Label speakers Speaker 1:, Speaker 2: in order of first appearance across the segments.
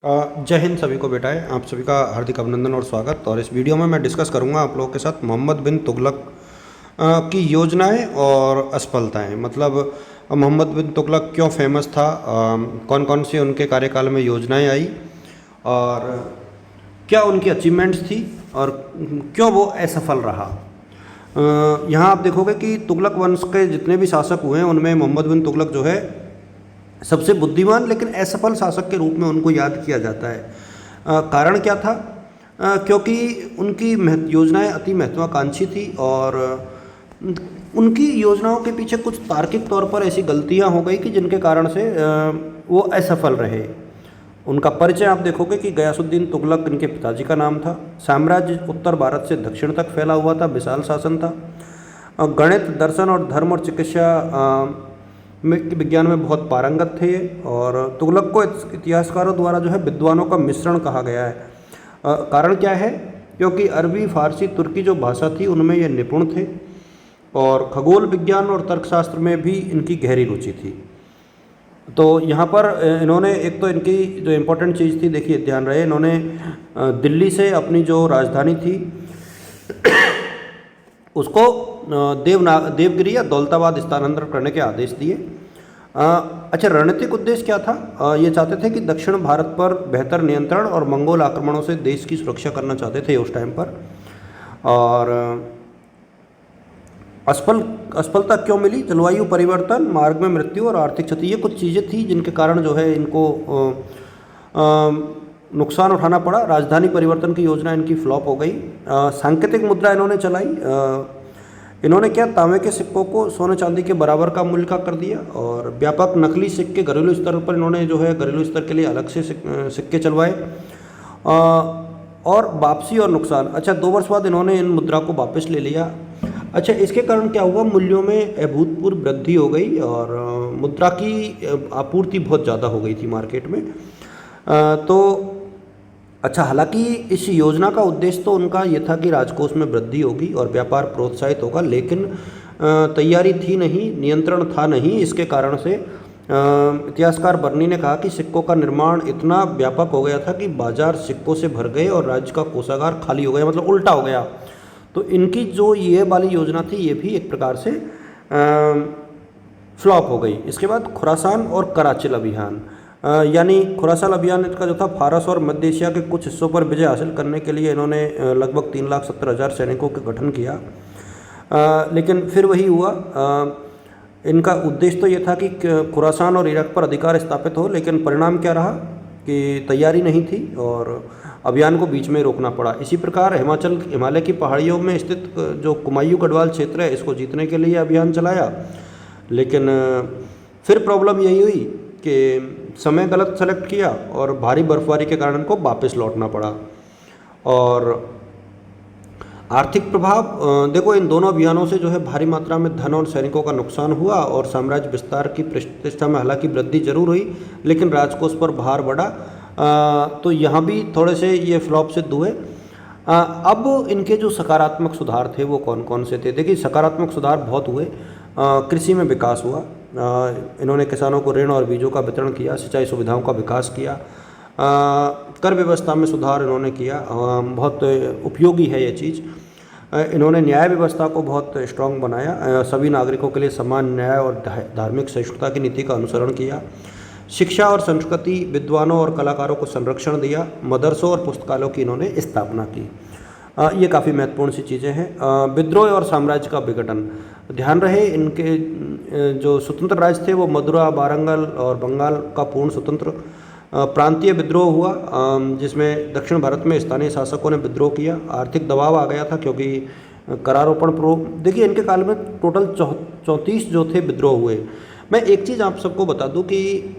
Speaker 1: जय हिंद सभी को बेटाएं, आप सभी का हार्दिक अभिनंदन और स्वागत। और इस वीडियो में मैं डिस्कस करूंगा आप लोगों के साथ मोहम्मद बिन तुगलक की योजनाएं और असफलताएं। मतलब मोहम्मद बिन तुगलक क्यों फेमस था, कौन कौन सी उनके कार्यकाल में योजनाएं आई और क्या उनकी अचीवमेंट्स थी और क्यों वो असफल रहा। यहाँ आप देखोगे कि तुगलक वंश के जितने भी शासक हुए हैं उनमें मोहम्मद बिन तुगलक जो है सबसे बुद्धिमान लेकिन असफल शासक के रूप में उनको याद किया जाता है। कारण क्या था? क्योंकि उनकी योजनाएं अति महत्वाकांक्षी थी और उनकी योजनाओं के पीछे कुछ तार्किक तौर पर ऐसी गलतियां हो गई कि जिनके कारण से वो असफल रहे। उनका परिचय आप देखोगे कि गयासुद्दीन तुगलक इनके पिताजी का नाम था। साम्राज्य उत्तर भारत से दक्षिण तक फैला हुआ था, विशाल शासन था। गणित, दर्शन और धर्म और चिकित्सा विज्ञान में बहुत पारंगत थे ये। और तुगलक को इतिहासकारों द्वारा जो है विद्वानों का मिश्रण कहा गया है। कारण क्या है? क्योंकि अरबी, फारसी, तुर्की जो भाषा थी उनमें ये निपुण थे और खगोल विज्ञान और तर्कशास्त्र में भी इनकी गहरी रुचि थी। तो यहाँ पर इन्होंने एक तो इनकी जो इम्पोर्टेंट चीज़ थी, देखिए ध्यान रहे, इन्होंने दिल्ली से अपनी जो राजधानी थी उसको देवगिरी या दौलताबाद स्थानांतरण करने के आदेश दिए। अच्छा, रणनीतिक उद्देश्य क्या था? ये चाहते थे कि दक्षिण भारत पर बेहतर नियंत्रण और मंगोल आक्रमणों से देश की सुरक्षा करना चाहते थे उस टाइम पर। और असफलता क्यों मिली? जलवायु परिवर्तन, मार्ग में मृत्यु और आर्थिक क्षति, ये कुछ चीज़ें थी जिनके कारण जो है इनको नुकसान उठाना पड़ा। राजधानी परिवर्तन की योजना इनकी फ्लॉप हो गई। सांकेतिक मुद्रा इन्होंने चलाई। इन्होंने क्या, तांबे के सिक्कों को सोने चांदी के बराबर का मूल्य का कर दिया। और व्यापक नकली सिक्के घरेलू स्तर पर इन्होंने जो है घरेलू स्तर के लिए अलग से सिक्के चलवाए। और वापसी और नुकसान, अच्छा 2 वर्ष बाद इन्होंने इन मुद्रा को वापस ले लिया। अच्छा, इसके कारण क्या हुआ? मूल्यों में अभूतपूर्व वृद्धि हो गई और मुद्रा की आपूर्ति बहुत ज़्यादा हो गई थी मार्केट में। तो अच्छा, हालांकि इस योजना का उद्देश्य तो उनका ये था कि राजकोष में वृद्धि होगी और व्यापार प्रोत्साहित होगा, लेकिन तैयारी थी नहीं, नियंत्रण था नहीं। इसके कारण से इतिहासकार बर्नी ने कहा कि सिक्कों का निर्माण इतना व्यापक हो गया था कि बाजार सिक्कों से भर गए और राज्य का कोषागार खाली हो गया, मतलब उल्टा हो गया। तो इनकी जो ये वाली योजना थी ये भी एक प्रकार से फ्लॉप हो गई। इसके बाद खुरासान और कराचिल अभियान, यानी खुरासान अभियान का जो था, फारस और मध्य एशिया के कुछ हिस्सों पर विजय हासिल करने के लिए इन्होंने लगभग 3,70,000 सैनिकों का गठन किया। लेकिन फिर वही हुआ। इनका उद्देश्य तो ये था कि खुरासान और इराक पर अधिकार स्थापित हो, लेकिन परिणाम क्या रहा कि तैयारी नहीं थी और अभियान को बीच में रोकना पड़ा। इसी प्रकार हिमालय की पहाड़ियों में स्थित जो कुमायूं गढ़वाल क्षेत्र है, इसको जीतने के लिए अभियान चलाया, लेकिन फिर प्रॉब्लम यही हुई कि समय गलत सेलेक्ट किया और भारी बर्फबारी के कारण को वापस लौटना पड़ा। और आर्थिक प्रभाव, देखो इन दोनों अभियानों से जो है भारी मात्रा में धन और सैनिकों का नुकसान हुआ और साम्राज्य विस्तार की प्रतिष्ठा में हालांकि वृद्धि जरूर हुई, लेकिन राजकोष पर भार बढ़ा। तो यहाँ भी थोड़े से ये फ्लॉप सिद्ध हुए। अब इनके जो सकारात्मक सुधार थे वो कौन कौन से थे? देखिए, सकारात्मक सुधार बहुत हुए। कृषि में विकास हुआ। इन्होंने किसानों को ऋण और बीजों का वितरण किया, सिंचाई सुविधाओं का विकास किया। कर व्यवस्था में सुधार इन्होंने किया, बहुत उपयोगी है ये चीज़। इन्होंने न्याय व्यवस्था को बहुत स्ट्रॉन्ग बनाया, सभी नागरिकों के लिए समान न्याय और धार्मिक सहिष्णुता की नीति का अनुसरण किया। शिक्षा और संस्कृति, विद्वानों और कलाकारों को संरक्षण दिया। मदरसों और पुस्तकालयों की इन्होंने स्थापना की। ये काफ़ी महत्वपूर्ण सी चीज़ें हैं। विद्रोह और साम्राज्य का विघटन, ध्यान रहे इनके जो स्वतंत्र राज्य थे वो मदुरा, वारंगल और बंगाल का पूर्ण स्वतंत्र। प्रांतीय विद्रोह हुआ जिसमें दक्षिण भारत में स्थानीय शासकों ने विद्रोह किया। आर्थिक दबाव आ गया था क्योंकि करारोपण देखिए इनके काल में टोटल 34 जो थे विद्रोह हुए। मैं एक चीज़ आप सबको बता दूं कि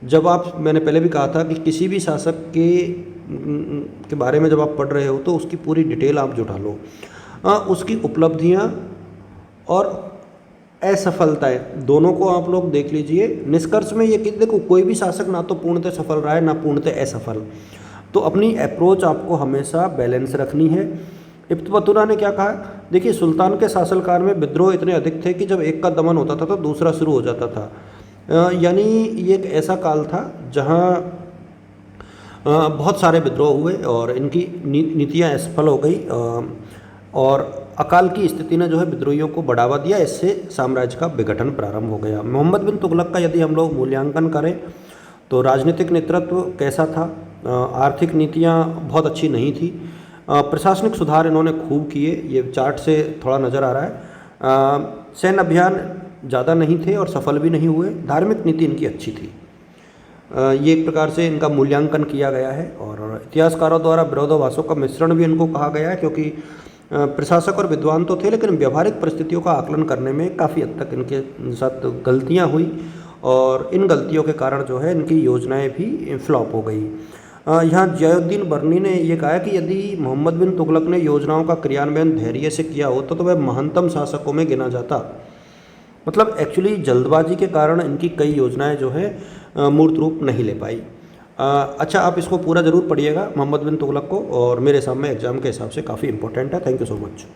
Speaker 1: जब मैंने पहले भी कहा था कि किसी भी शासक के बारे में जब आप पढ़ रहे हो तो उसकी पूरी डिटेल आप जुटा लो, उसकी उपलब्धियां और असफलताएं दोनों को आप लोग देख लीजिए। निष्कर्ष में ये कि देखो, कोई भी शासक ना तो पूर्णतः सफल रहा है ना पूर्णतः असफल। तो अपनी अप्रोच आपको हमेशा बैलेंस रखनी है। इब्न बतूता ने क्या कहा? देखिए, सुल्तान के शासनकाल में विद्रोह इतने अधिक थे कि जब एक का दमन होता था तो दूसरा शुरू हो जाता था। यानी ये एक ऐसा काल था जहाँ बहुत सारे विद्रोह हुए और इनकी नीतियाँ असफल हो गई और अकाल की स्थिति ने जो है विद्रोहियों को बढ़ावा दिया। इससे साम्राज्य का विघटन प्रारंभ हो गया। मोहम्मद बिन तुगलक का यदि हम लोग मूल्यांकन करें तो राजनीतिक नेतृत्व कैसा था, आर्थिक नीतियाँ बहुत अच्छी नहीं थी, प्रशासनिक सुधार इन्होंने खूब किए, ये चार्ट से थोड़ा नज़र आ रहा है। सैन्य अभियान ज़्यादा नहीं थे और सफल भी नहीं हुए। धार्मिक नीति इनकी अच्छी थी। ये एक प्रकार से इनका मूल्यांकन किया गया है और इतिहासकारों द्वारा विरोधाभासों का मिश्रण भी इनको कहा गया है, क्योंकि प्रशासक और विद्वान तो थे लेकिन व्यवहारिक परिस्थितियों का आकलन करने में काफ़ी हद तक इनके साथ गलतियां हुई और इन गलतियों के कारण जो है इनकी योजनाएं भी फ्लॉप हो गई। यहाँ जयालुद्दीन बर्नी ने ये कहा है कि यदि मोहम्मद बिन तुगलक ने योजनाओं का क्रियान्वयन धैर्य से किया होता तो वह महानतम शासकों में गिना जाता। मतलब एक्चुअली जल्दबाजी के कारण इनकी कई योजनाएं जो है मूर्त रूप नहीं ले पाई। अच्छा, आप इसको पूरा ज़रूर पढ़िएगा मोहम्मद बिन तुगलक को, और मेरे सामने एग्जाम के हिसाब से काफ़ी इंपॉर्टेंट है। Thank you so much.